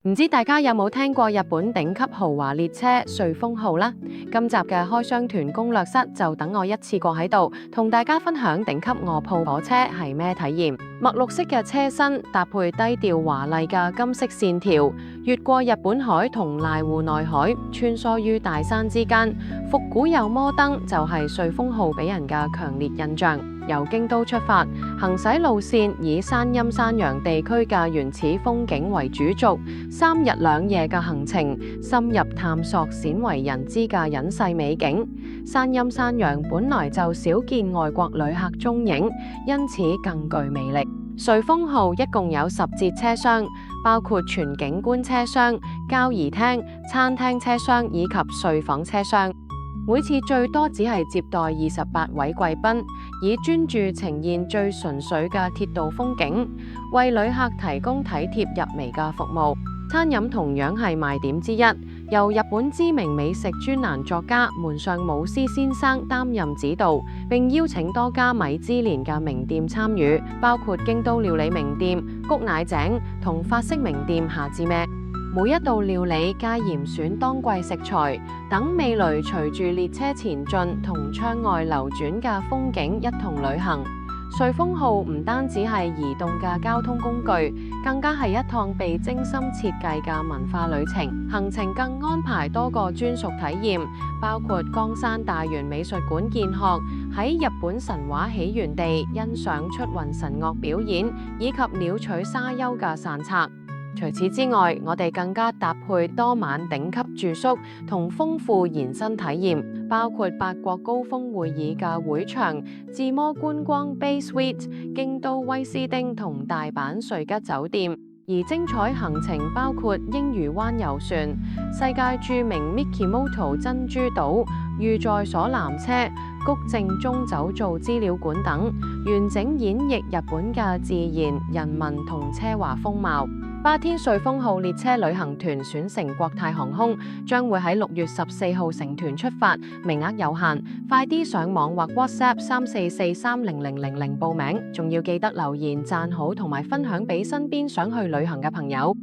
唔知大家有冇聽過日本頂級豪華列車瑞豐號呢？今集嘅開箱團攻略室就等我一次過喺度同大家分享頂級臥鋪火車係咩體驗。墨綠色嘅車身搭配低調華麗嘅金色線條，越過日本海同瀨戶內海，穿梭於大山之間，復古又摩登就係瑞豐號俾人嘅強烈印象。由京都出發，行駛路線以山陰山陽地區嘅原始風景為主軸，3日2夜嘅行程，深入探索鮮為人知嘅隱世美景。山陰山陽本來就少見外國旅客蹤影，因此更具魅力。瑞豐號一共有10節車廂，包括全景觀車廂、交誼廳、餐廳車廂以及睡房車廂。每次最多只係接待28位貴賓，以專注呈現最純粹嘅鐵道風景，為旅客提供體貼入微嘅服務。餐飲同樣係賣點之一，由日本知名美食專欄作家門上武司先生擔任指導，並邀請多家米芝蓮嘅名店參與，包括京都料理名店谷乃井同法式名店夏之咩。每一道料理皆嚴選當季食材，等味蕾隨住列車前進同窗外流轉嘅風景一同旅行。瑞豐號唔單止係移動嘅交通工具，更加係一趟被精心設計嘅文化旅程。行程更安排多個專屬體驗，包括岡山大原美術館見學，喺日本神話起源地欣賞出雲神樂表演，以及鳥取沙丘嘅散策。除此之外，我哋更加搭配多晚頂級住宿同豐富延伸體驗，包括8國高峰會議嘅會場、自摸觀光 Bay Suite、京都威斯汀同大阪瑞吉酒店。而精彩行程包括英魚灣遊船、世界著名 Mikimoto 珍珠島、御在所纜車、谷正宗酒造資料館等，完整演繹日本嘅自然、人民同奢華風貌。8天瑞豐號列車旅行團選乘國泰航空，將會喺6月14號成團出發，名額有限，快啲上網或 WhatsApp 3443000報名，仲要記得留言讚好同埋分享俾身邊想去旅行嘅朋友。